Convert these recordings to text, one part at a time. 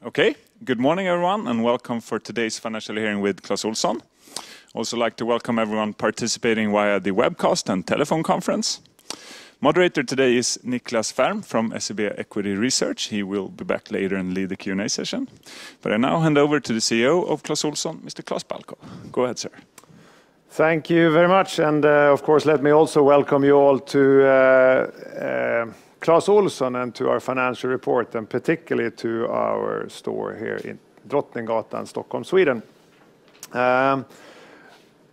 Okay, good morning everyone and welcome for today's financial hearing with Clas Ohlson. Also like to welcome everyone participating via the webcast and telephone conference. Moderator today is Niklas Färm from SEB Equity Research. He will be back later and lead the Q&A session. But I now hand over to the CEO of Clas Ohlson, Mr. Klas Balkow. Go ahead, sir. Thank you very much, and of course let me also welcome you all to Clas Ohlson and to our financial report, and particularly to our store here in Drottninggatan, Stockholm, Sweden.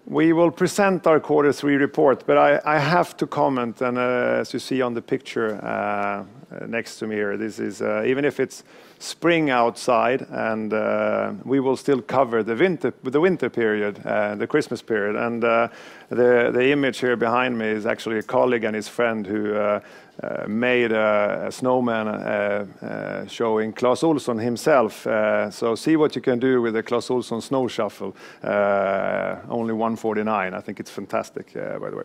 We will present our Q3 report, but I have to comment, and as you see on the picture next to me here, this is even if it's spring outside, and we will still cover the winter period, the Christmas period, and the image here behind me is actually a colleague and his friend who made a snowman showing Clas Ohlson himself. So see what you can do with the Clas Ohlson snow shuffle. Only 149. I think it's fantastic, by the way.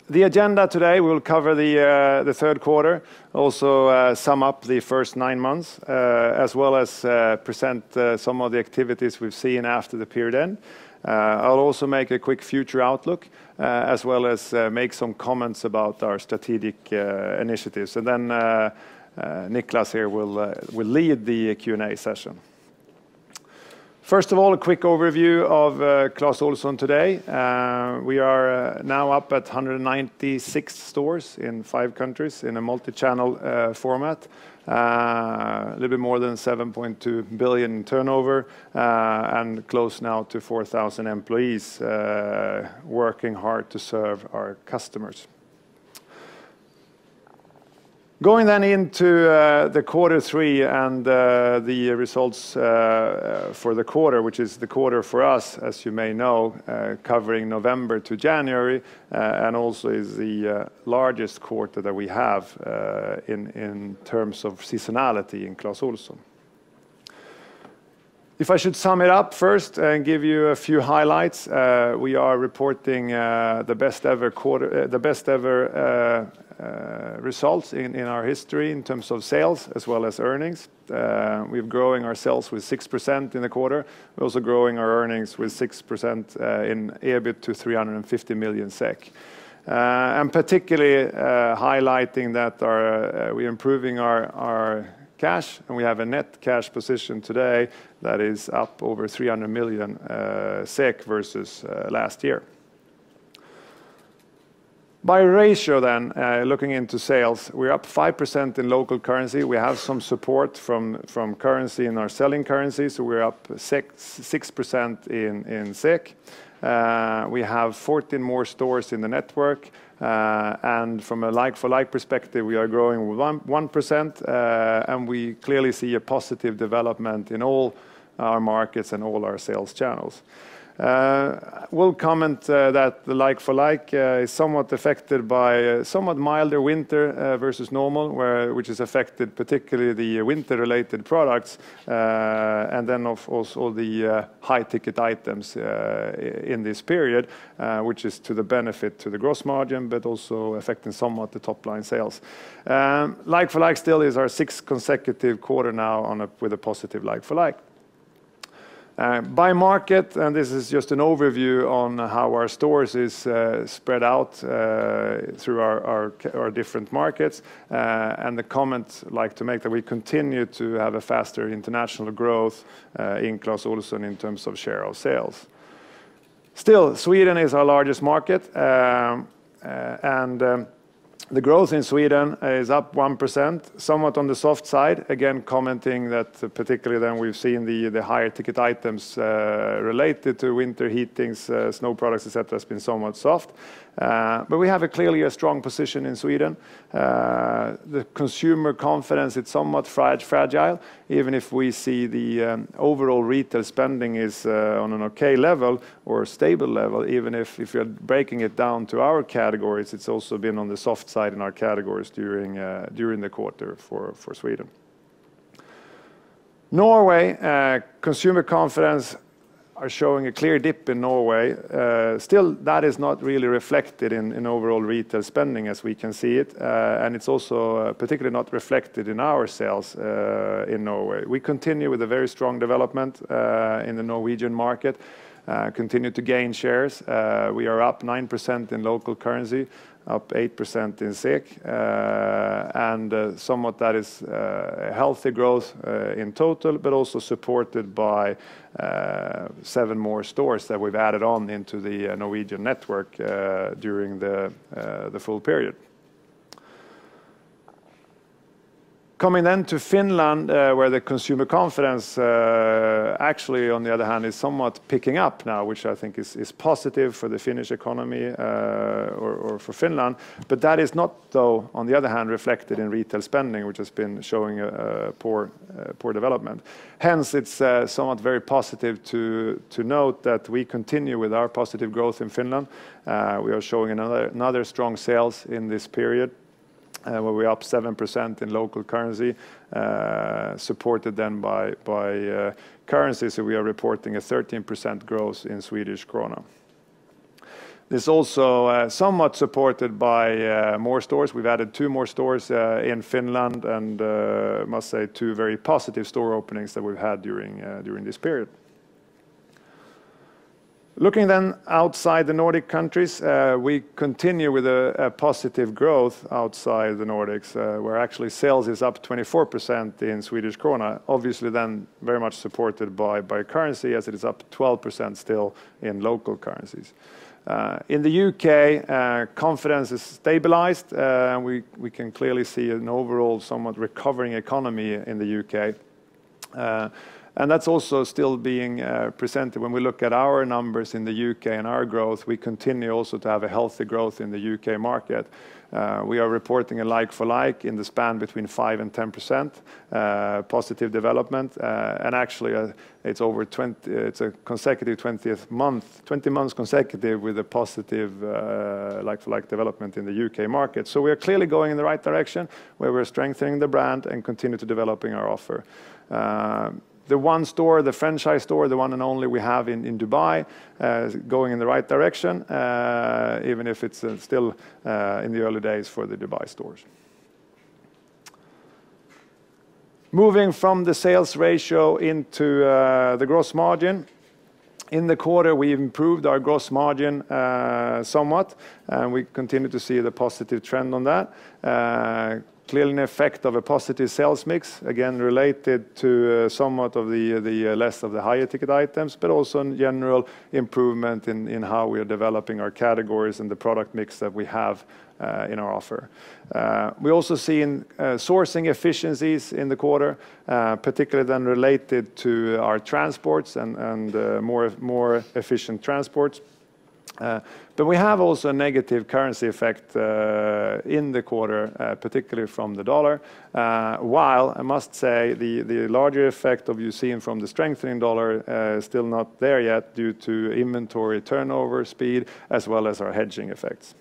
The agenda today, we will cover the third quarter, also sum up the first 9 months, as well as present some of the activities we've seen after the period end. I'll also make a quick future outlook, as well as make some comments about our strategic initiatives. And then Niklas here will lead the Q&A session. First of all, a quick overview of Clas Ohlson today. We are now up at 196 stores in 5 countries in a multi-channel format. A little bit more than 7.2 billion in turnover, and close now to 4,000 employees working hard to serve our customers. Going then into the Q3 and the results for the quarter, which is the quarter for us, as you may know, covering November to January, and also is the largest quarter that we have in terms of seasonality in Clas Ohlson. If I should sum it up first and give you a few highlights, we are reporting the best ever quarter, the best ever results in our history in terms of sales as well as earnings. We're growing our sales with 6% in the quarter. We're also growing our earnings with 6% in EBIT to 350 million SEK. And particularly highlighting that we're improving our cash, and we have a net cash position today that is up over 300 million SEK versus last year. By ratio then, looking into sales, we're up 5% in local currency. We have some support from currency in our selling currency, so we're up 6% in SEK. We have 14 more stores in the network, and from a like-for-like perspective, we are growing with 1%, and we clearly see a positive development in all our markets and all our sales channels. We'll comment that the like-for-like is somewhat affected by somewhat milder winter versus normal, which has affected particularly the winter-related products, and then also the high-ticket items in this period, which is to the benefit to the gross margin, but also affecting somewhat the top-line sales. Like-for-like still is our 6th consecutive quarter now with a positive like-for-like. By market, and this is just an overview on how our stores is spread out through our different markets, and the comment I'd like to make that we continue to have a faster international growth in Clas Ohlson in terms of share of sales. Still, Sweden is our largest market, and the growth in Sweden is up 1%, somewhat on the soft side. Again, commenting that particularly then we've seen the higher ticket items related to winter heatings, snow products, etc. has been somewhat soft. But we have clearly a strong position in Sweden. The consumer confidence is somewhat fragile, even if we see the overall retail spending is on an okay level or stable level. Even if you're breaking it down to our categories, it's also been on the soft side in our categories during the quarter for Sweden. Norway, consumer confidence are showing a clear dip in Norway. Still, that is not really reflected in overall retail spending as we can see it, and it's also particularly not reflected in our sales in Norway. We continue with a very strong development in the Norwegian market, continue to gain shares. We are up 9% in local currency, up 8% in SEK, and somewhat that is a healthy growth in total, but also supported by 7 more stores that we've added on into the Norwegian network during the full period. Coming then to Finland, where the consumer confidence actually, on the other hand, is somewhat picking up now, which I think is positive for the Finnish economy or for Finland. But that is not, though, on the other hand, reflected in retail spending, which has been showing a poor development. Hence, it's somewhat very positive to note that we continue with our positive growth in Finland. We are showing another strong sales in this period, where we're up 7% in local currency, supported then by currency. So we are reporting a 13% growth in Swedish krona. This is also somewhat supported by more stores. We've added 2 more stores in Finland, and must say 2 very positive store openings that we've had during this period. Looking then outside the Nordic countries, we continue with a positive growth outside the Nordics, where actually sales is up 24% in Swedish krona, obviously then very much supported by currency, as it is up 12% still in local currencies. In the UK, confidence is stabilized, and we can clearly see an overall somewhat recovering economy in the UK. And that's also still being presented when we look at our numbers in the UK and our growth. We continue also to have a healthy growth in the UK market. We are reporting a like-for-like in the span between 5 and 10% positive development, and actually it's over 20. It's a consecutive 20 months consecutive with a positive like-for-like development in the UK market. So we are clearly going in the right direction, where we're strengthening the brand and continue to developing our offer. The one store, the franchise store, the one and only we have in Dubai, going in the right direction, even if it's still in the early days for the Dubai stores. Moving from the sales ratio into the gross margin. In the quarter, we improved our gross margin somewhat, and we continue to see the positive trend on that. Clearly an effect of a positive sales mix, again related to somewhat of the less of the higher ticket items, but also in general improvement in how we are developing our categories and the product mix that we have in our offer. We also see in sourcing efficiencies in the quarter, particularly then related to our transports and more efficient transports. But we have also a negative currency effect in the quarter, particularly from the dollar. While I must say the larger effect of you seeing from the strengthening dollar is still not there yet due to inventory turnover speed as well as our hedging effects.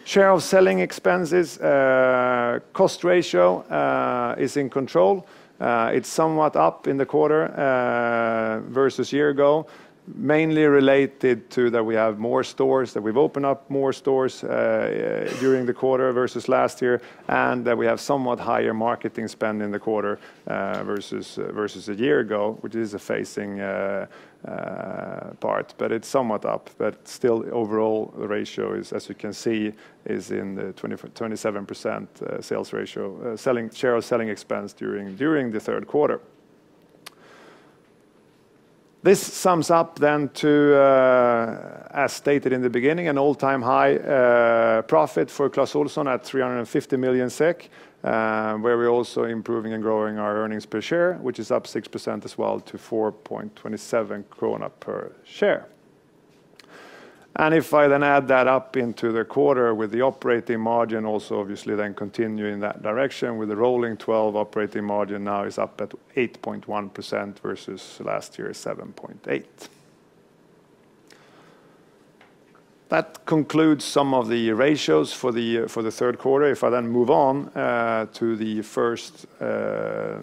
Share of selling expenses, cost ratio is in control. It's somewhat up in the quarter versus year ago, mainly related to that we have more stores, that we've opened up more stores during the quarter versus last year, and that we have somewhat higher marketing spend in the quarter versus a year ago, which is a phasing part, but it's somewhat up. But still, overall, the ratio is, as you can see, is in the 27% sales ratio, share of selling expense during the third quarter. This sums up then to, as stated in the beginning, an all-time high profit for Clas Ohlson at 350 million SEK, where we're also improving and growing our earnings per share, which is up 6% as well to 4.27 krona per share. And if I then add that up into the quarter with the operating margin, also obviously then continue in that direction with the rolling 12 operating margin now is up at 8.1% versus last year's 7.8%. That concludes some of the ratios for the third quarter. If I then move on to the first, to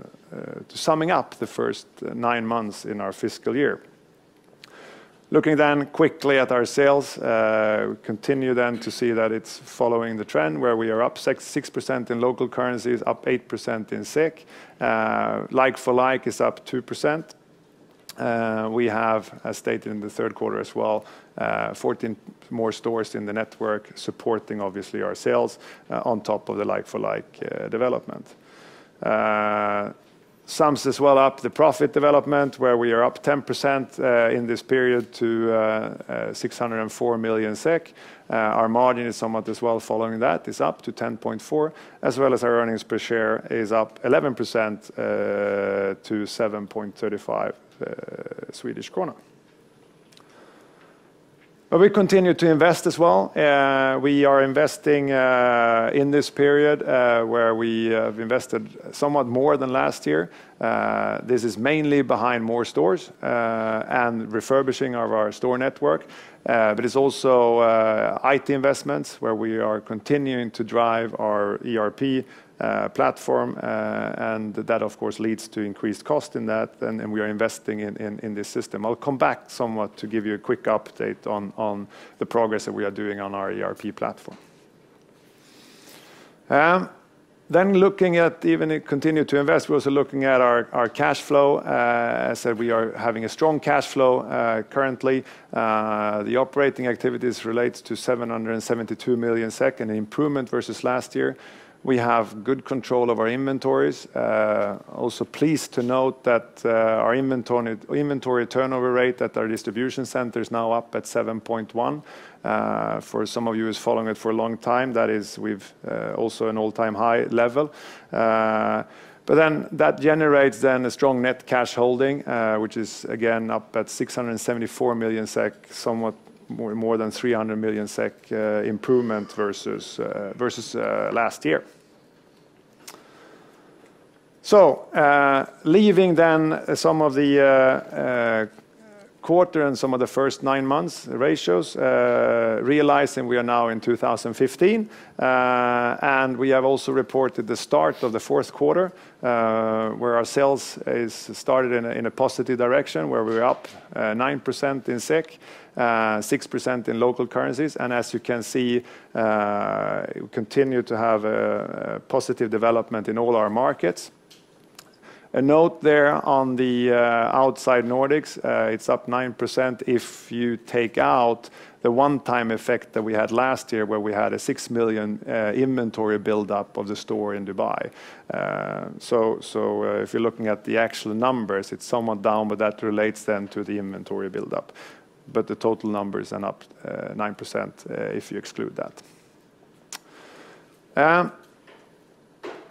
summing up the first 9 months in our fiscal year. Looking then quickly at our sales, we continue then to see that it's following the trend where we are up 6% in local currencies, up 8% in SEK. Like for like is up 2%. We have, as stated in the third quarter as well, 14 more stores in the network supporting obviously our sales on top of the like-for-like development. Sums as well up the profit development where we are up 10% in this period to 604 million SEK. Our margin is somewhat as well following that, is up to 10.4, as well as our earnings per share is up 11% to 7.35 Swedish krona. But we continue to invest as well. We are investing in this period where we have invested somewhat more than last year. This is mainly behind more stores and refurbishing of our store network. But it's also IT investments where we are continuing to drive our ERP platform, and that of course leads to increased cost in that, and we are investing in this system. I'll come back somewhat to give you a quick update on the progress that we are doing on our ERP platform. Then looking at even continue to invest, we're also looking at our cash flow. As I said, we are having a strong cash flow currently. The operating activities relates to 772 million SEK, an improvement versus last year. We have good control of our inventories. Also pleased to note that our inventory turnover rate at our distribution center is now up at 7.1. For some of you who's following it for a long time, that is we've also an all-time high level. But then that generates then a strong net cash holding, which is again up at 674 million SEK, somewhat more than 300 million SEK improvement versus last year. So leaving then some of the quarter and some of the first 9 months ratios, realizing we are now in 2015, and we have also reported the start of the fourth quarter, where our sales is started in a positive direction, where we're up 9% in SEK, 6% in local currencies, and as you can see, we continue to have a positive development in all our markets. A note there on the outside Nordics, it's up 9% if you take out the one-time effect that we had last year where we had a 6 million inventory build-up of the store in Dubai. So if you're looking at the actual numbers, it's somewhat down, but that relates then to the inventory build-up. But the total numbers are up 9% if you exclude that.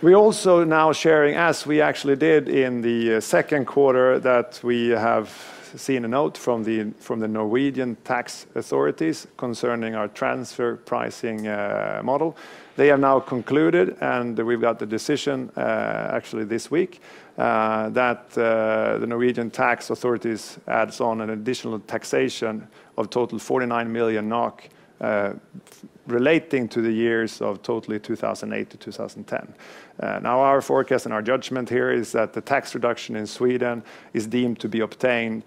We're also now sharing, as we actually did in the second quarter, that we have seen a note from the Norwegian tax authorities concerning our transfer pricing model. They have now concluded, and we've got the decision actually this week, that the Norwegian tax authorities adds on an additional taxation of total 49 million NOK relating to the years of totally 2008 to 2010. Now our forecast and our judgment here is that the tax reduction in Sweden is deemed to be obtained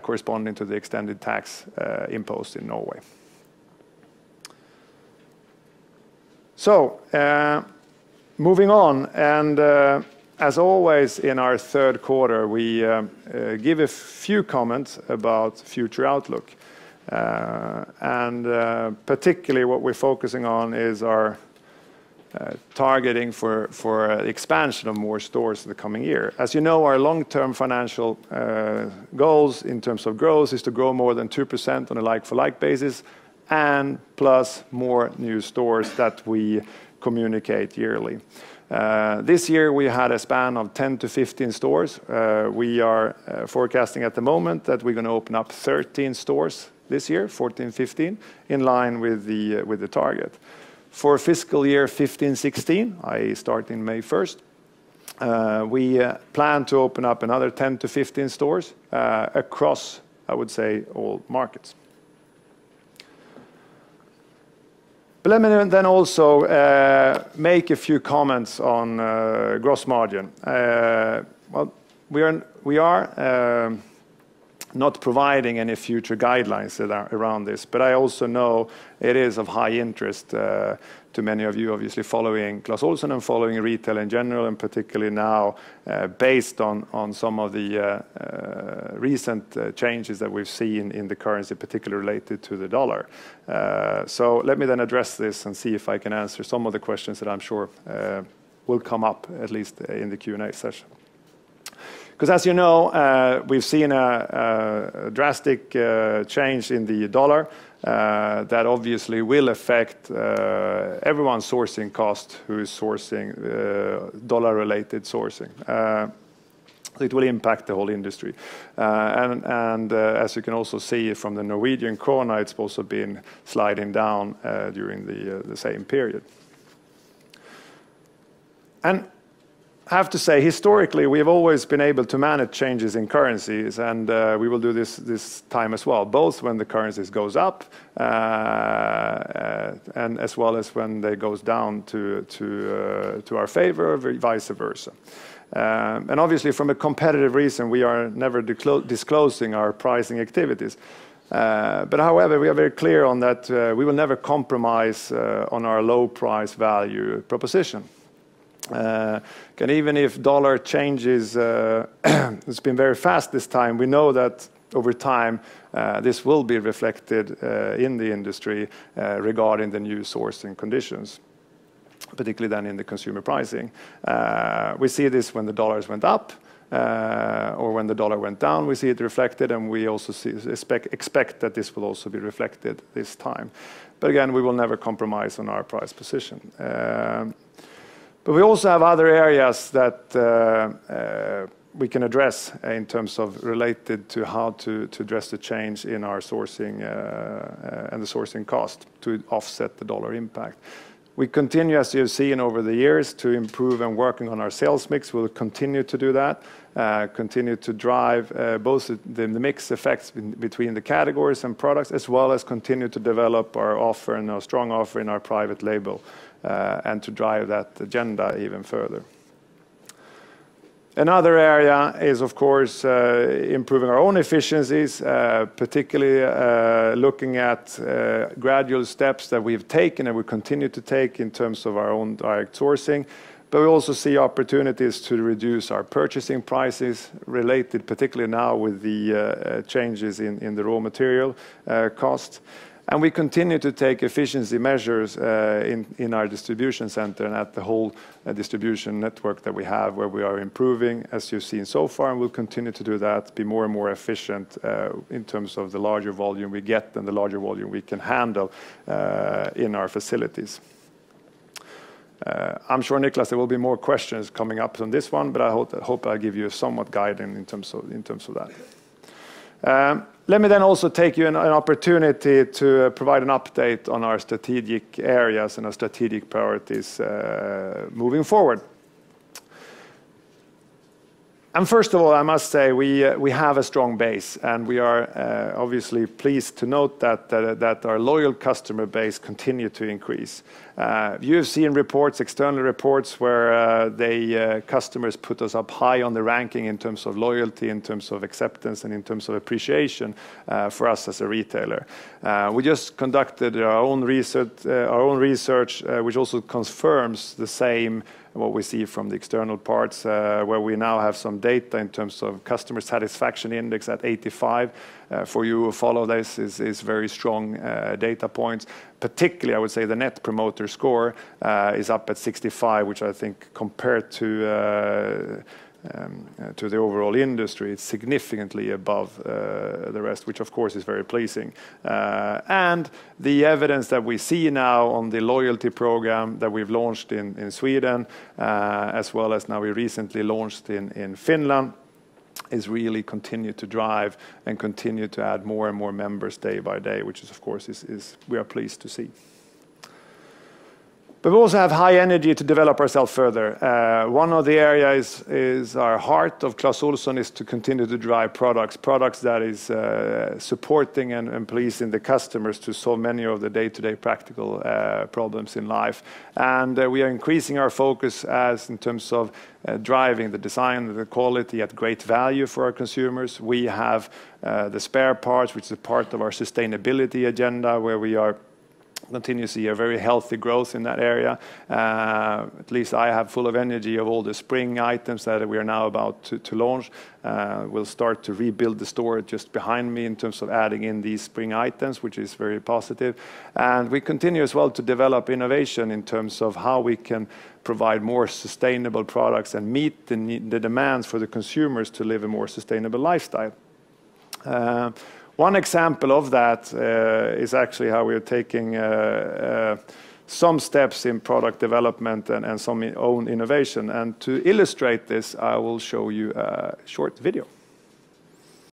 corresponding to the extended tax imposed in Norway. So moving on, and as always in our third quarter, we give a few comments about future outlook. And particularly what we're focusing on is our targeting for expansion of more stores in the coming year. As you know, our long-term financial goals in terms of growth is to grow more than 2% on a like-for-like basis, and plus more new stores that we communicate yearly. This year we had a span of 10 to 15 stores. We are forecasting at the moment that we're going to open up 13 stores this year, 14, 15, in line with the target. For fiscal year 15-16, i.e. starting May 1st, we plan to open up another 10 to 15 stores across, I would say, all markets. But let me then also make a few comments on gross margin. Well, we are not providing any future guidelines around this, but I also know it is of high interest to many of you, obviously following Clas Ohlson and following retail in general, and particularly now based on some of the recent changes that we've seen in the currency, particularly related to the dollar. So let me then address this and see if I can answer some of the questions that I'm sure will come up, at least in the Q&A session. Because as you know, we've seen a drastic change in the dollar that obviously will affect everyone's sourcing cost who is sourcing dollar-related sourcing. It will impact the whole industry. And as you can also see from the Norwegian krona, it's also been sliding down during the same period. And I have to say, historically, we've always been able to manage changes in currencies, and we will do this time as well, both when the currencies goes up and as well as when they goes down to our favor, or vice versa. And obviously, from a competitive reason, we are never disclosing our pricing activities. But however, we are very clear on that we will never compromise on our low price value proposition. And even if dollar changes, it's been very fast this time, we know that over time this will be reflected in the industry regarding the new sourcing conditions, particularly then in the consumer pricing. We see this when the dollars went up or when the dollar went down, we see it reflected, and we also expect that this will also be reflected this time. But again, we will never compromise on our price position. But we also have other areas that we can address in terms of related to how to address the change in our sourcing and the sourcing cost to offset the dollar impact. We continue, as you've seen over the years, to improve and working on our sales mix. We'll continue to do that, continue to drive both the mix effects between the categories and products, as well as continue to develop our offer and our strong offer in our private label, and to drive that agenda even further. Another area is, of course, improving our own efficiencies, particularly looking at gradual steps that we've taken and we continue to take in terms of our own direct sourcing. But we also see opportunities to reduce our purchasing prices related, particularly now with the changes in the raw material cost. And we continue to take efficiency measures in our distribution center and at the whole distribution network that we have, where we are improving, as you've seen so far, and we'll continue to do that, be more and more efficient in terms of the larger volume we get and the larger volume we can handle in our facilities. I'm sure, Niklas, there will be more questions coming up on this one, but I hope I give you somewhat guidance in terms of that. Let me then also take you an opportunity to provide an update on our strategic areas and our strategic priorities moving forward. And first of all, I must say we have a strong base, and we are obviously pleased to note that our loyal customer base continue to increase. You have seen reports, external reports, where customers put us up high on the ranking in terms of loyalty, in terms of acceptance, and in terms of appreciation for us as a retailer. We just conducted our own research, which also confirms the same what we see from the external parts, where we now have some data in terms of customer satisfaction index at 85. For you who follow this, is very strong data points. Particularly, I would say the Net Promoter Score is up at 65, which I think compared to the overall industry, it's significantly above the rest, which of course is very pleasing. And the evidence that we see now on the loyalty program that we've launched in Sweden, as well as now we recently launched in Finland, is really continue to drive and continue to add more and more members day by day, which is of course we are pleased to see. But we also have high energy to develop ourselves further. One of the areas is our heart of Clas Ohlson is to continue to drive products that is supporting and pleasing the customers to solve many of the day-to-day practical problems in life. And we are increasing our focus as in terms of driving the design, the quality at great value for our consumers. We have the spare parts, which is a part of our sustainability agenda, where we are continue to see a very healthy growth in that area. At least I have full of energy of all the spring items that we are now about to launch. We'll start to rebuild the store just behind me in terms of adding in these spring items, which is very positive. And we continue as well to develop innovation in terms of how we can provide more sustainable products and meet the demands for the consumers to live a more sustainable lifestyle. One example of that is actually how we are taking some steps in product development and some own innovation. And to illustrate this, I will show you a short video.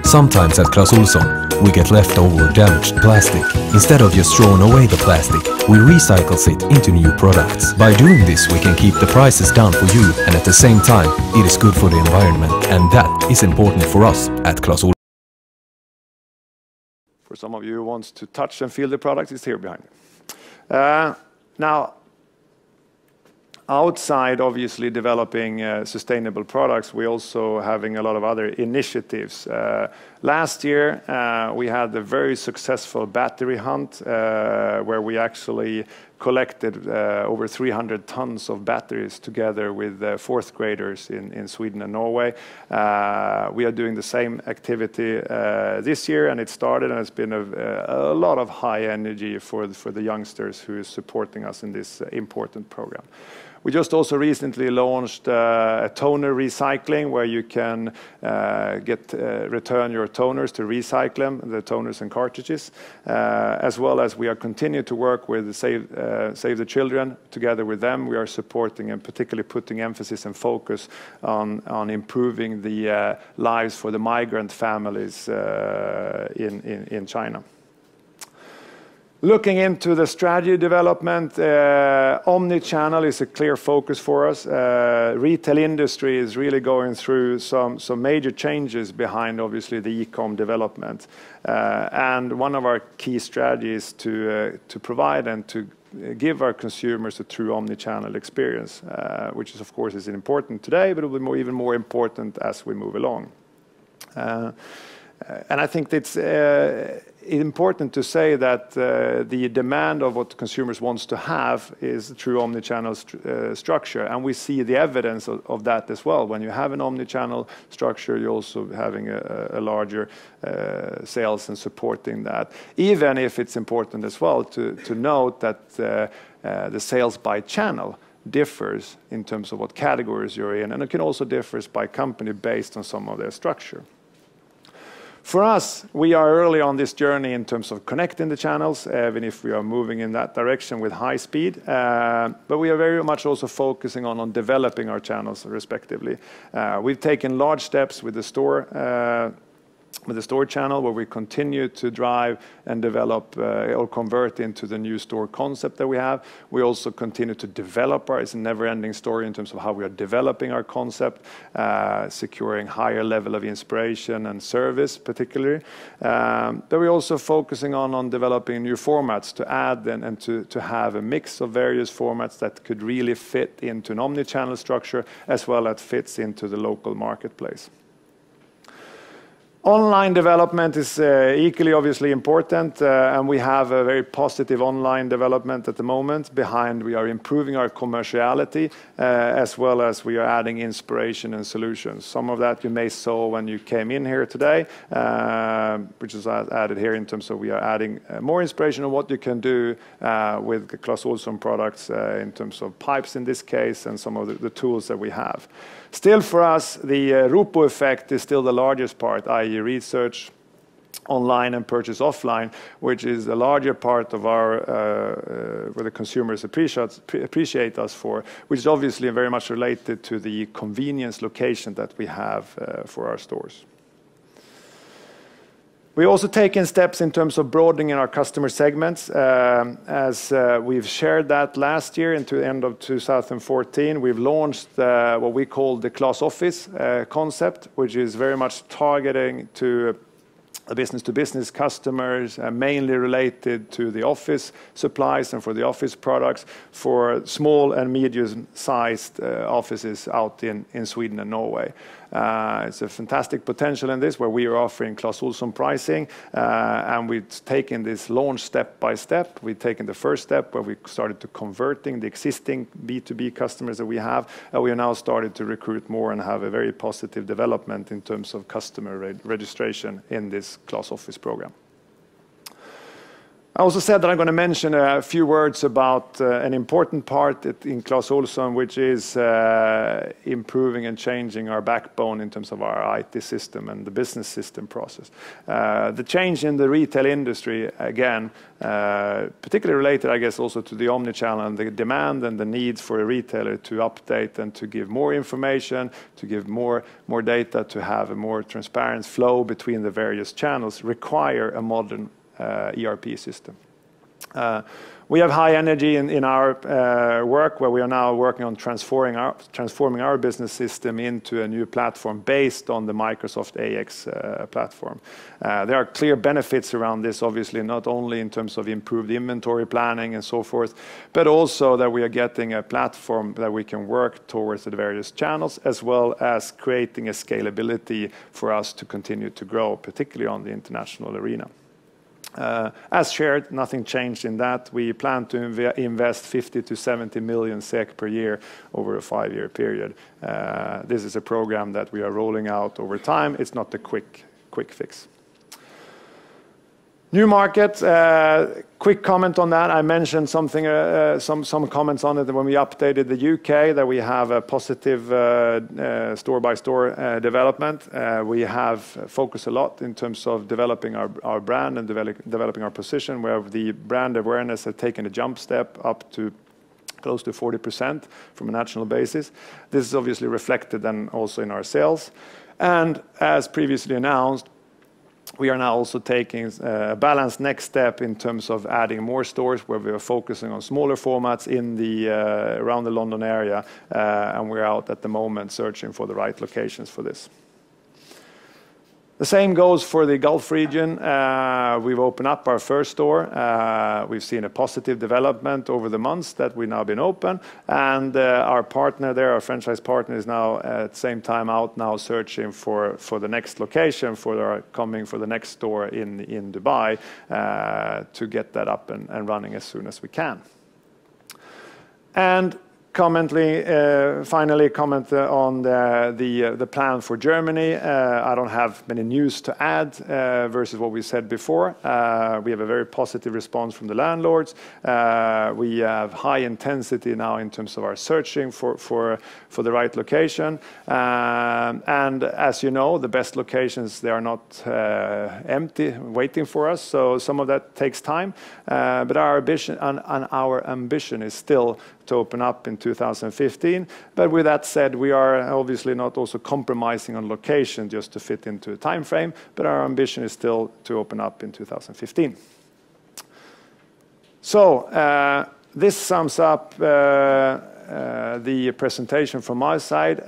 Sometimes at Clas Ohlson, we get leftover damaged plastic. Instead of just throwing away the plastic, we recycle it into new products. By doing this, we can keep the prices down for you, and at the same time, it is good for the environment, and that is important for us at Clas Ohlson. For some of you who wants to touch and feel the product, it's here behind me. Now, outside obviously developing sustainable products, we're also having a lot of other initiatives. Last year, we had a very successful battery hunt where we actually collected over 300 tons of batteries together with fourth graders in Sweden and Norway. We are doing the same activity this year, and it started, and it's been a lot of high energy for the youngsters who is supporting us in this important program. We just also recently launched a toner recycling where you can return your toners to recycle them, the toners and cartridges, as well as we are continuing to work with Save the Children. Together with them, we are supporting and particularly putting emphasis and focus on improving the lives for the migrant families in China. Looking into the strategy development, omni-channel is a clear focus for us. Retail industry is really going through some major changes behind, obviously, the e-com development. And one of our key strategies to provide and to give our consumers a true omni-channel experience, which is, of course, is important today, but it will be even more important as we move along. And I think it's important to say that the demand of what consumers wants to have is a true omni-channel structure, and we see the evidence of that as well. When you have an omni-channel structure, you're also having a larger sales and supporting that. Even if it's important as well to note that the sales by channel differs in terms of what categories you're in, and it can also differ by company based on some of their structure. For us, we are early on this journey in terms of connecting the channels, even if we are moving in that direction with high speed. But we are very much also focusing on developing our channels respectively. We've taken large steps with the store channel, where we continue to drive and develop or convert into the new store concept that we have. We also continue to develop it's a never-ending story in terms of how we are developing our concept, securing higher level of inspiration and service particularly. But we're also focusing on developing new formats to add and to have a mix of various formats that could really fit into an omni-channel structure as well as fits into the local marketplace. Online development is equally obviously important, and we have a very positive online development at the moment. Behind, we are improving our commerciality, as well as we are adding inspiration and solutions. Some of that you may saw when you came in here today, which is added here in terms of we are adding more inspiration on what you can do with the Clas Ohlson products in terms of pipes in this case, and some of the tools that we have. Still for us, the Rupo effect is still the largest part, i.e. research online and purchase offline, which is a larger part of our, where the consumers appreciate us for, which is obviously very much related to the convenience location that we have for our stores. We also taken steps in terms of broadening our customer segments. As we've shared that last year into the end of 2014, we've launched what we call the Clas Office concept, which is very much targeting to business-to-business customers, mainly related to the office supplies and for the office products for small and medium-sized offices out in Sweden and Norway. It's a fantastic potential in this, where we are offering Clas Ohlson pricing, and we've taken this launch step by step. We've taken the first step where we started to converting the existing B2B customers that we have, and we are now started to recruit more and have a very positive development in terms of customer registration in this Clas Office program. I also said that I'm going to mention a few words about an important part in Clas Ohlson, which is improving and changing our backbone in terms of our IT system and the business system process. The change in the retail industry, again, particularly related, I guess, also to the omnichannel and the demand and the needs for a retailer to update and to give more information, to give more data, to have a more transparent flow between the various channels, require a modern ERP system. We have high energy in our work, where we are now working on transforming our business system into a new platform based on the Microsoft AX platform. There are clear benefits around this, obviously, not only in terms of improved inventory planning and so forth, but also that we are getting a platform that we can work towards the various channels, as well as creating a scalability for us to continue to grow, particularly on the international arena. As shared, nothing changed in that. We plan to invest 50 to 70 million SEK per year over a 5-year period. This is a program that we are rolling out over time. It's not a quick fix. New market, quick comment on that. I mentioned something, some comments on it when we updated the UK, that we have a positive store-by-store development. We have focused a lot in terms of developing our brand and developing our position, where the brand awareness has taken a jump step up to close to 40% from a national basis. This is obviously reflected then also in our sales. And as previously announced, we are now also taking a balanced next step in terms of adding more stores, where we are focusing on smaller formats in the around the London area, and we're out at the moment searching for the right locations for this. The same goes for the Gulf region. We've opened up our first store. We've seen a positive development over the months that we've now been open, and our partner there, our franchise partner, is now at the same time out now searching for the next location for the next store in Dubai, to get that up and running as soon as we can. And finally comment on the plan for Germany. I don't have many news to add versus what we said before. We have a very positive response from the landlords. We have high intensity now in terms of our searching for the right location. And as you know, the best locations, they are not empty waiting for us. So some of that takes time. But our ambition is still to open up in 2015. But with that said, we are obviously not also compromising on location just to fit into a time frame, but our ambition is still to open up in 2015. So this sums up the presentation from my side.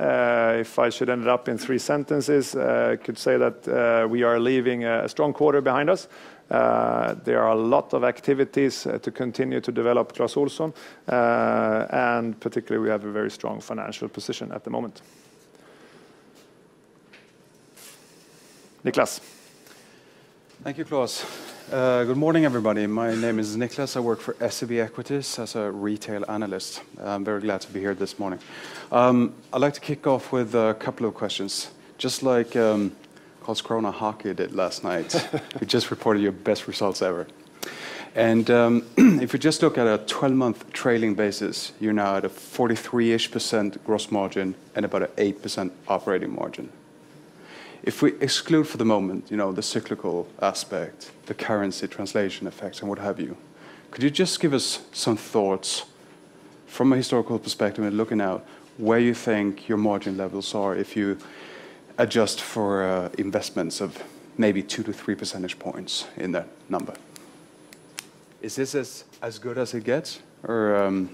If I should end it up in 3 sentences, I could say that we are leaving a strong quarter behind us. There are a lot of activities to continue to develop Clas Ohlson, and particularly we have a very strong financial position at the moment. Niklas. Thank you, Clas. Good morning, everybody. My name is Niklas. I work for SEB Equities as a retail analyst. I'm very glad to be here this morning. I'd like to kick off with a couple of questions. Just like Karlskrona Hockey did last night. You just reported your best results ever. And if you just look at a 12-month trailing basis, you're now at a 43-ish% gross margin and about an 8% operating margin. If we exclude for the moment, you know, the cyclical aspect, the currency translation effects and what have you, could you just give us some thoughts from a historical perspective and looking out where you think your margin levels are if you adjust for investments of maybe 2 to 3 percentage points in that number. Is this as good as it gets, or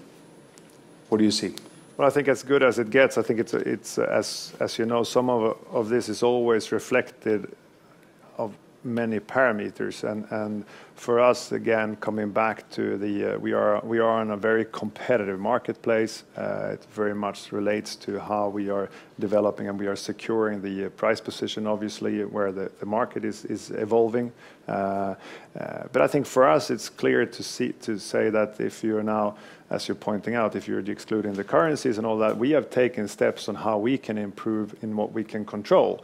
what do you see? Well, I think as good as it gets. I think it's as you know, some of this is always reflected of many parameters, and for us, again, coming back to the we are in a very competitive marketplace. It very much relates to how we are developing and we are securing the price position, obviously, where the market is evolving. But I think for us, it's clear to say that if you're now, as you're pointing out, if you're excluding the currencies and all that, we have taken steps on how we can improve in what we can control.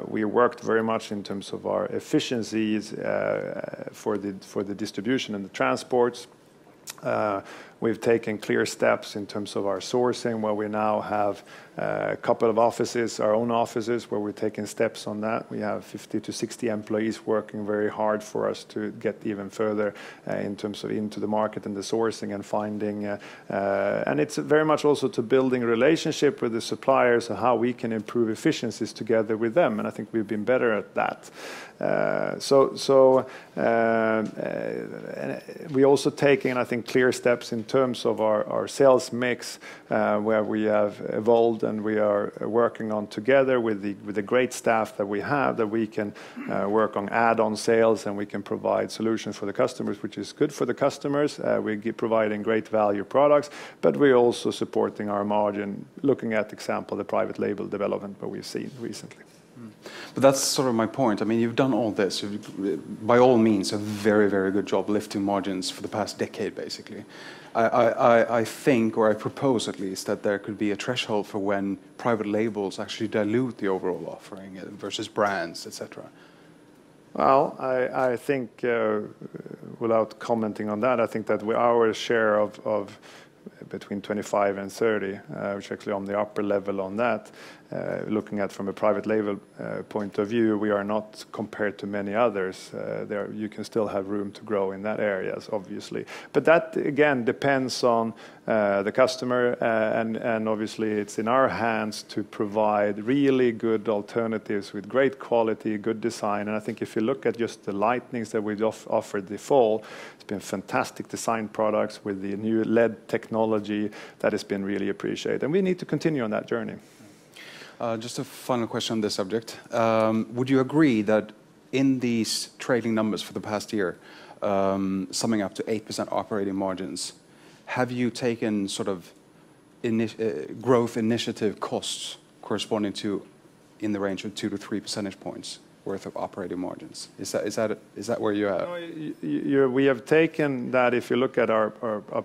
We worked very much in terms of our efficiencies for the distribution and the transports. We've taken clear steps in terms of our sourcing, where we now have a couple of offices, our own offices, where we're taking steps on that. We have 50 to 60 employees working very hard for us to get even further in terms of into the market and the sourcing and finding. And it's very much also to building a relationship with the suppliers and how we can improve efficiencies together with them. And I think we've been better at that. We also taking, I think, clear steps in terms of our sales mix, where we have evolved and we are working on together with the great staff that we have, that we can work on add-on sales and we can provide solutions for the customers, which is good for the customers. We're providing great value products, but we're also supporting our margin, looking at, example, the private label development that we've seen recently. But that's sort of my point. I mean, you've done all this, by all means, a very, very good job lifting margins for the past decade, basically. I think, or I propose at least, that there could be a threshold for when private labels actually dilute the overall offering versus brands, etc. Well, I think, without commenting on that, I think that our share of between 25 and 30, which actually on the upper level on that, looking at from a private label point of view, we are not compared to many others. There you can still have room to grow in that areas, obviously. But that again depends on the customer, and obviously it's in our hands to provide really good alternatives with great quality, good design. And I think if you look at just the lightnings that we've offered the fall, it's been fantastic design products with the new LED technology that has been really appreciated. And we need to continue on that journey. Just a final question on this subject. Would you agree that in these trading numbers for the past year, summing up to 8% operating margins, have you taken sort of growth initiative costs corresponding to in the range of 2 to 3 percentage points worth of operating margins? Is that where you are? No, we have taken that. If you look at our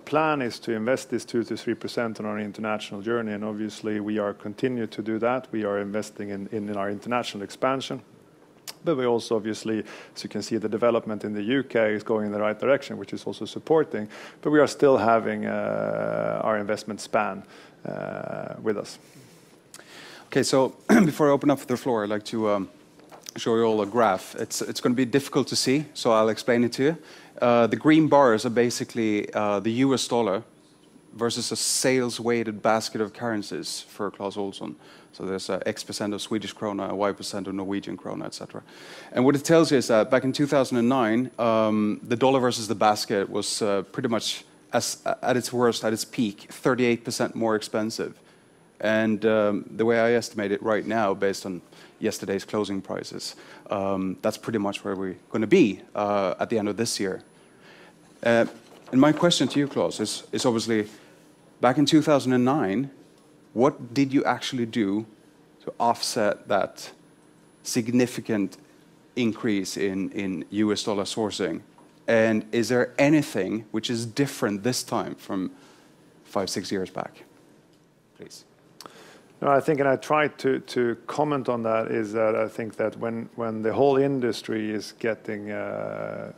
plan is to invest this 2 to 3% on our international journey, and obviously we are continue to do that. We are investing in our international expansion. But we also, obviously, as you can see, the development in the UK is going in the right direction, which is also supporting. But we are still having our investment span with us. Okay, so before I open up the floor, I'd like to show you all a graph. It's going to be difficult to see, so I'll explain it to you. The green bars are basically the US dollar versus a sales-weighted basket of currencies for Clas Ohlson. So there's X% of Swedish krona, Y% of Norwegian krona, etc. And what it tells you is that back in 2009, the dollar versus the basket was pretty much at its worst, at its peak, 38% more expensive. And the way I estimate it right now, based on yesterday's closing prices, that's pretty much where we're going to be at the end of this year. And my question to you, Clas, is obviously, back in 2009, what did you actually do to offset that significant increase in US dollar sourcing? And is there anything which is different this time from 5-6 years back? Please. No, I think, and I tried to comment on that, is that I think that when the whole industry is getting a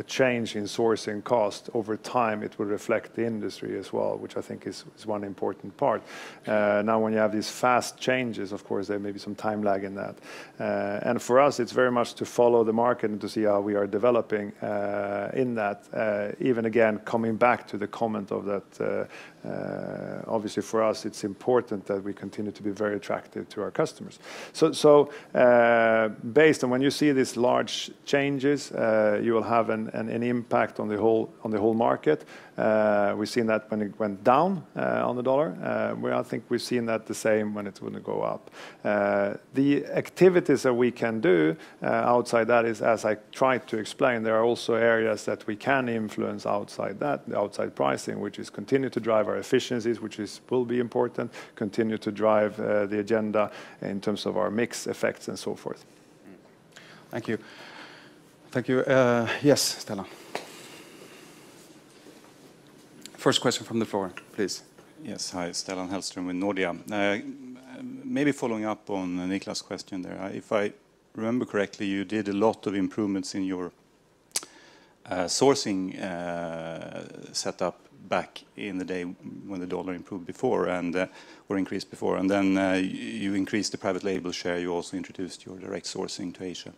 change in sourcing cost over time, it will reflect the industry as well, which I think is one important part. Now, when you have these fast changes, of course, there may be some time lag in that. And for us, it's very much to follow the market and to see how we are developing in that. Even again, coming back to the comment of that, obviously for us, it's important that we continue to be very attractive to our customers. So based on when you see these large changes, you will have an impact on the whole market. We've seen that when it went down on the dollar. I think we've seen that the same when it's going to go up. The activities that we can do outside that is, as I tried to explain, there are also areas that we can influence outside that, the outside pricing, which is continue to drive our efficiencies, which will be important, continue to drive the agenda in terms of our mix effects and so forth. Thank you. Thank you. Yes, Stella. First question from the floor, please. Yes, hi, Stellan Hellström with Nordea. Maybe following up on Niklas' question there. If I remember correctly, you did a lot of improvements in your sourcing setup back in the day when the dollar improved before or increased before, and then you increased the private label share. You also introduced your direct sourcing to Asia.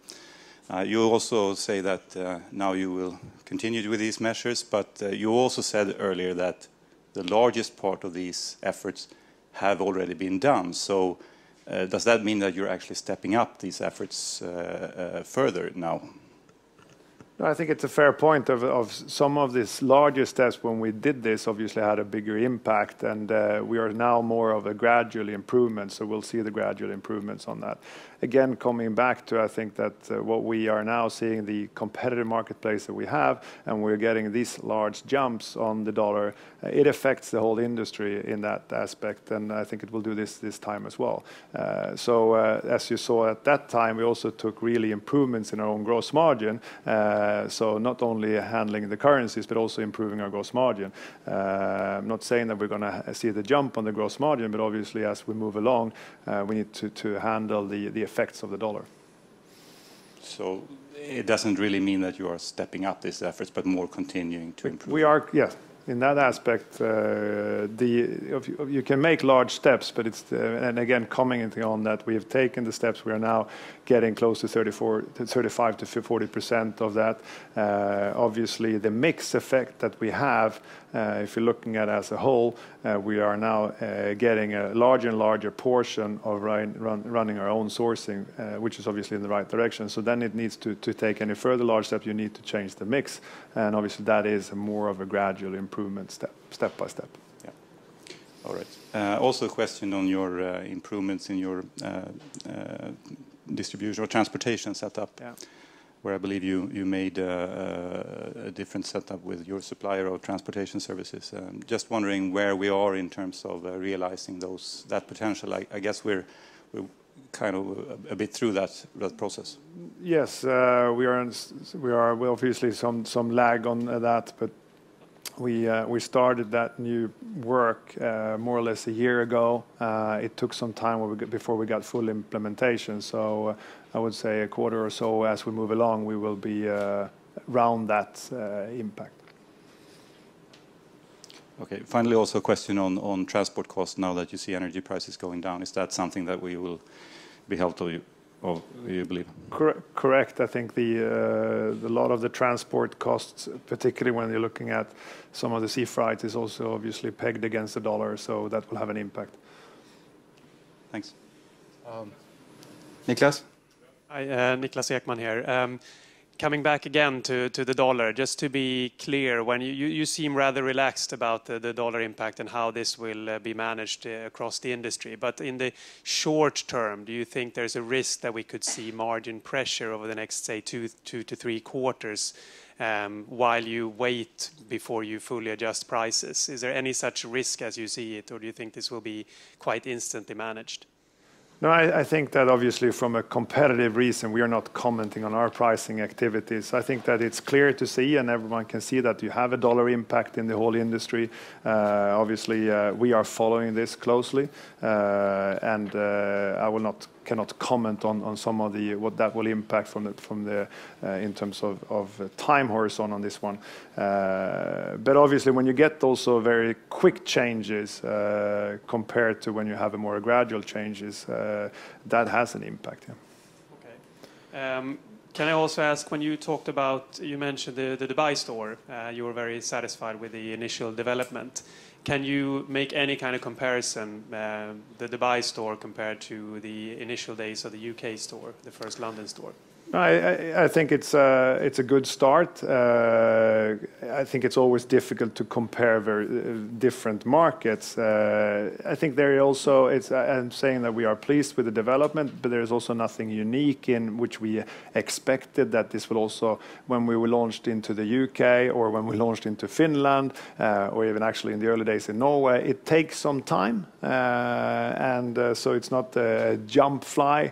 You also say that now you will continue with these measures, but you also said earlier that the largest part of these efforts have already been done. So does that mean that you're actually stepping up these efforts further now? No, I think it's a fair point of some of these larger steps when we did this obviously had a bigger impact, and we are now more of a gradual improvement, so we'll see the gradual improvements on that. Again, coming back to, I think that what we are now seeing, the competitive marketplace that we have, and we're getting these large jumps on the dollar, it affects the whole industry in that aspect, and I think it will do this time as well. So as you saw at that time, we also took really improvements in our own gross margin. So not only handling the currencies, but also improving our gross margin. I'm not saying that we're going to see the jump on the gross margin, but obviously as we move along, we need to handle the effects of the dollar. So it doesn't really mean that you are stepping up these efforts, but more continuing to improve. We are, yes. In that aspect, you can make large steps, but it's and again commenting on that, we have taken the steps. We are now getting close to 35 to 40% of that. Obviously, the mix effect that we have, if you're looking at it as a whole, we are now getting a larger and larger portion of running our own sourcing, which is obviously in the right direction. So then it needs to take any further large steps. You need to change the mix, and obviously that is more of a gradual improvement step by step. Yeah. All right. Also a question on your improvements in your distribution or transportation setup. Yeah. Where I believe you made a different setup with your supplier of transportation services. Just wondering where we are in terms of realizing that potential. I guess we're kind of a bit through that process. Yes, we are obviously some lag on that, but we started that new work more or less a year ago. It took some time before we got full implementation. So I would say a quarter or so as we move along, we will be around that impact. Okay. Finally, also a question on transport costs now that you see energy prices going down. Is that something that we will be helped of you believe? Correct. I think a lot of the transport costs, particularly when you're looking at some of the sea freight, is also obviously pegged against the dollar, so that will have an impact. Thanks. Niklas? Hi, Niklas Ekman here. Coming back again to the dollar, just to be clear, when you seem rather relaxed about the dollar impact and how this will be managed across the industry. But in the short term, do you think there's a risk that we could see margin pressure over the next, say, two to 3 quarters while you wait before you fully adjust prices? Is there any such risk as you see it, or do you think this will be quite instantly managed? No, I think that obviously from a competitive reason, we are not commenting on our pricing activities. I think that it's clear to see, and everyone can see that you have a dollar impact in the whole industry. Obviously, we are following this closely, and I cannot comment on some of what that will impact from the in terms of time horizon on this one. But obviously, when you get also very quick changes compared to when you have a more gradual changes, that has an impact. Yeah. Okay. Can I also ask, when you talked about, you mentioned the Dubai store, you were very satisfied with the initial development. Can you make any kind of comparison, the Dubai store compared to the initial days of the UK store, the first London store? I think it's a good start. I think it's always difficult to compare very different markets. I think there also, I'm saying that we are pleased with the development, but there is also nothing unique in which we expected that this will also, when we were launched into the UK or when we launched into Finland, or even actually in the early days in Norway, it takes some time. So it's not a jump fly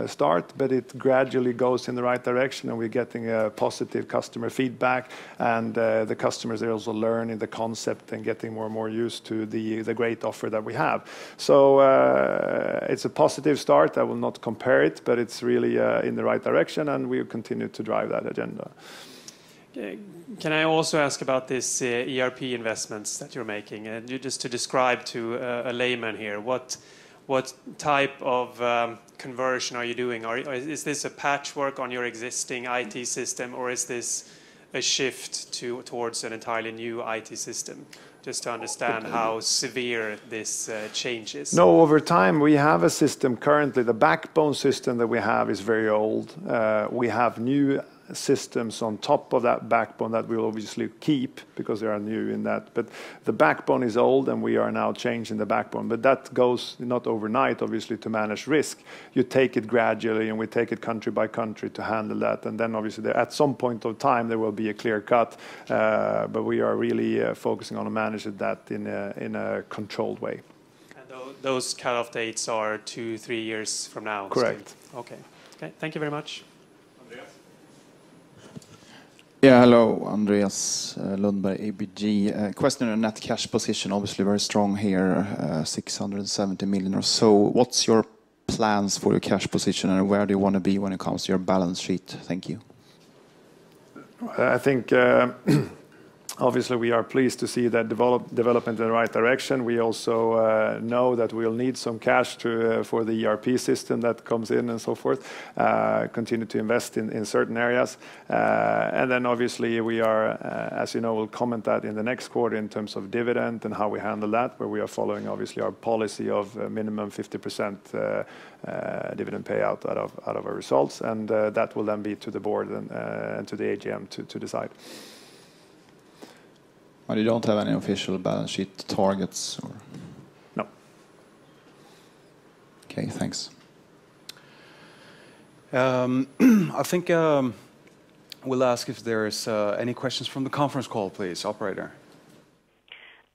start, but it gradually goes in the right direction, and we're getting a positive customer feedback, and the customers are also learning the concept and getting more and more used to the great offer that we have. So it's a positive start. I will not compare it, but it's really in the right direction, and we will continue to drive that agenda. Can I also ask about this ERP investments that you're making? And just to describe to a layman here, what type of conversion are you doing? Is this a patchwork on your existing IT system, or is this a shift towards an entirely new IT system? Just to understand how severe this change is. No, over time we have a system currently. The backbone system that we have is very old. We have new systems on top of that backbone that we'll obviously keep because they are new in that. But the backbone is old, and we are now changing the backbone. But that goes not overnight, obviously, to manage risk. You take it gradually, and we take it country by country to handle that. And then obviously at some point of time there will be a clear cut. But we are really focusing on managing that in a controlled way. And those cutoff dates are 2-3 years from now? Correct. Still. Okay. Thank you very much. Yeah, hello, Andreas Lundberg, ABG. Question on net cash position, obviously very strong here, 670 million or so. What's your plans for your cash position, and where do you want to be when it comes to your balance sheet? Thank you. I think obviously we are pleased to see that development in the right direction. We also know that we'll need some cash for the ERP system that comes in and so forth, continue to invest in certain areas. And then obviously we are, as you know, we'll comment that in the next quarter in terms of dividend and how we handle that, where we are following obviously our policy of minimum 50% dividend payout out of our results. And that will then be to the board and to the AGM to decide. But you don't have any official balance sheet targets? Or? No. Okay, thanks. I think we'll ask if there's any questions from the conference call, please. Operator.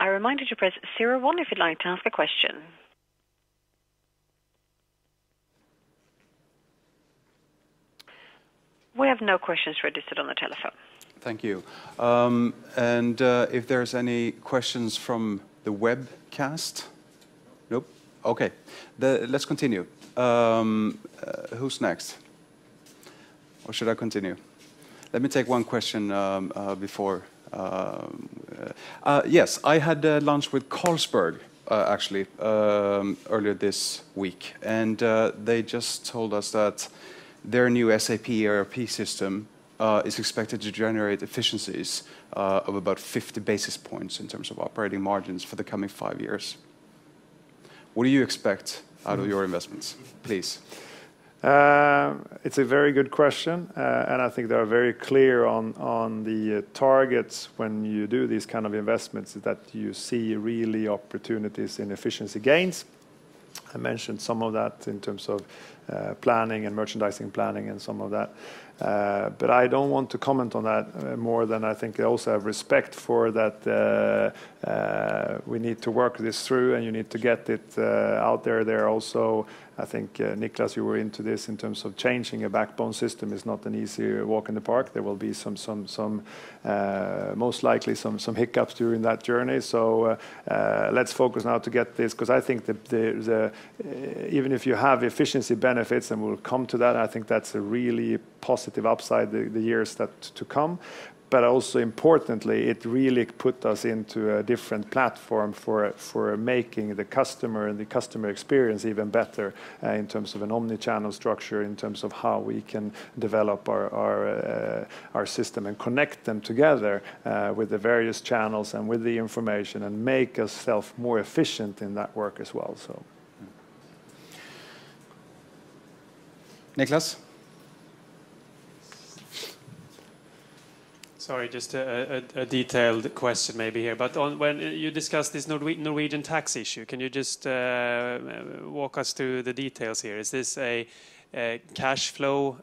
I remind you to press 01 if you'd like to ask a question. We have no questions registered on the telephone. Thank you. And if there's any questions from the webcast? Nope. Okay. Let's continue. Who's next? Or should I continue? Let me take one question before. Yes, I had lunch with Carlsberg, actually, earlier this week. And they just told us that their new SAP ERP system is expected to generate efficiencies of about 50 basis points in terms of operating margins for the coming 5 years. What do you expect out of your investments, please? It's a very good question, and I think they are very clear on the targets when you do these kind of investments, that you see really opportunities in efficiency gains. I mentioned some of that in terms of planning and merchandising planning and some of that. But I don't want to comment on that more than I think I also have respect for that. We need to work this through, and you need to get it out there. There also, I think, Niklas, you were into this in terms of changing a backbone system is not an easy walk in the park. There will be some most likely some hiccups during that journey. So let's focus now to get this, because I think that even if you have efficiency benefits, and we'll come to that, I think that's a really positive upside the years that to come. but also importantly, it really put us into a different platform for making the customer and the customer experience even better in terms of an omni-channel structure, in terms of how we can develop our system and connect them together with the various channels and with the information and make ourselves more efficient in that work as well. So, Niklas? Sorry, just a detailed question maybe here. But when you discussed this Norwegian tax issue, can you just walk us through the details here? Is this a cash flow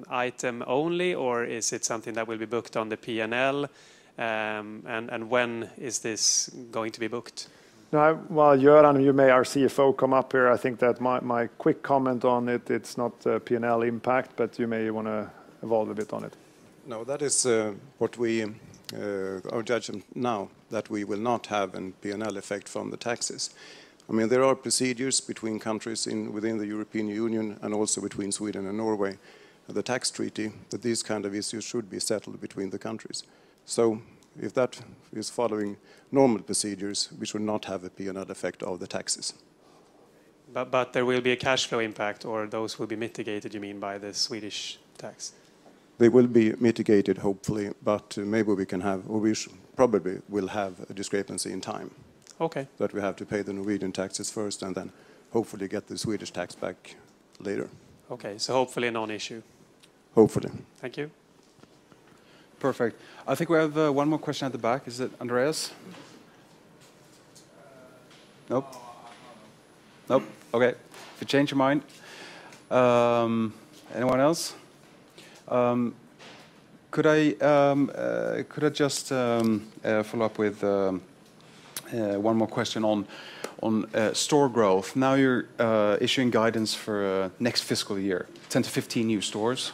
item only, or is it something that will be booked on the P&L? And when is this going to be booked? No, well, Göran, you may, our CFO, come up here. I think that my quick comment on it, it's not a P&L impact, but you may want to evolve a bit on it. No, that is what we our judgment now, that we will not have a P&L effect from the taxes. I mean, there are procedures between countries within the European Union and also between Sweden and Norway, the tax treaty, that these kind of issues should be settled between the countries. So if that is following normal procedures, we should not have a P&L effect of the taxes. But there will be a cash flow impact, or those will be mitigated, you mean, by the Swedish tax? They will be mitigated, hopefully, but maybe we can have, or we probably will have a discrepancy in time. Okay. That we have to pay the Norwegian taxes first and then hopefully get the Swedish tax back later. Okay, so hopefully a non-issue. Hopefully. Thank you. Perfect. I think we have one more question at the back. Is it Andreas? Nope. Nope. Okay. If you change your mind. Anyone else? Could I just follow up with one more question on store growth? Now you're issuing guidance for next fiscal year, 10 to 15 new stores.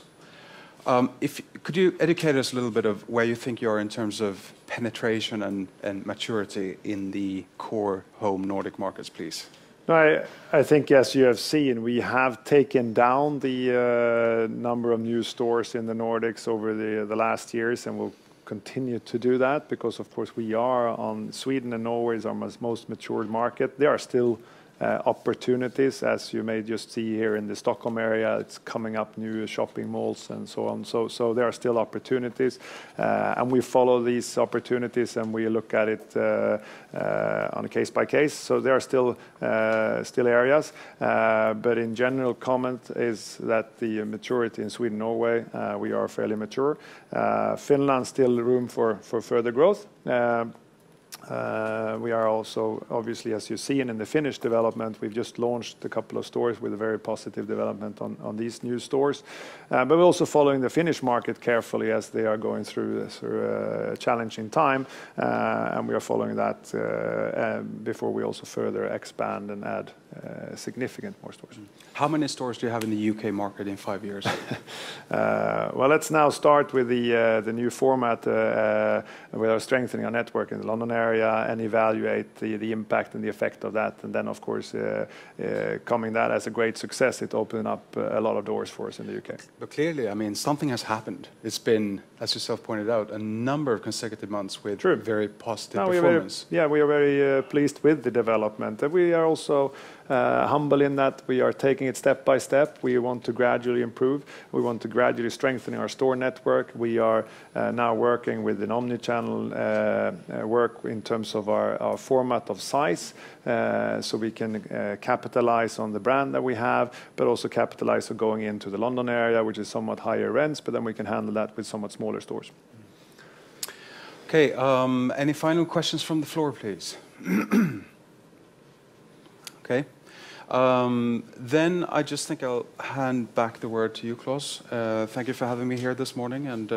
Could you educate us a little bit of where you think you are in terms of penetration and maturity in the core home Nordic markets, please? No, I think, as you have seen, we have taken down the number of new stores in the Nordics over the last years, and we'll continue to do that because, of course, we are on Sweden and Norway is our most matured market. There are still opportunities, as you may just see here in the Stockholm area. It's coming up new shopping malls and so on. So there are still opportunities, and we follow these opportunities and we look at it on a case by case. So there are still areas, but in general, comment is that the maturity in Sweden, Norway, we are fairly mature. Finland, still room for further growth. We are also, obviously, as you've seen in the Finnish development, we've just launched a couple of stores with a very positive development on these new stores. But we're also following the Finnish market carefully as they are going through a challenging time. And we are following that before we also further expand and add significant more stores. How many stores do you have in the UK market in 5 years? Well, let's now start with the new format. We are strengthening our network in the London area and evaluate the impact and the effect of that. And then, of course, coming that as a great success, it opened up a lot of doors for us in the UK. But clearly, I mean, something has happened. It's been, as yourself pointed out, a number of consecutive months with very positive performance. We are very pleased with the development. And we are also humble in that we are taking it step by step. We want to gradually improve. We want to gradually strengthen our store network. We are now working with an omni-channel work in terms of our format of size, so we can capitalize on the brand that we have, but also capitalize on going into the London area, which is somewhat higher rents, but then we can handle that with somewhat smaller stores. Okay, any final questions from the floor, please? Okay. Then I just think I'll hand back the word to you, Clas. Thank you for having me here this morning, and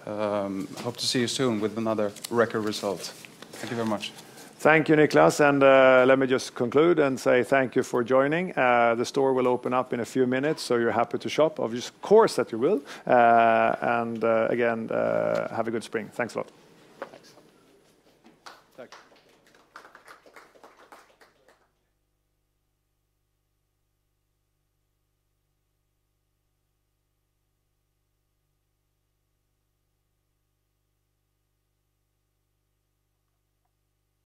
hope to see you soon with another record result. Thank you very much. Thank you, Niklas. And let me just conclude and say thank you for joining. The store will open up in a few minutes, so you're happy to shop. Of course that you will. And again, have a good spring. Thanks a lot.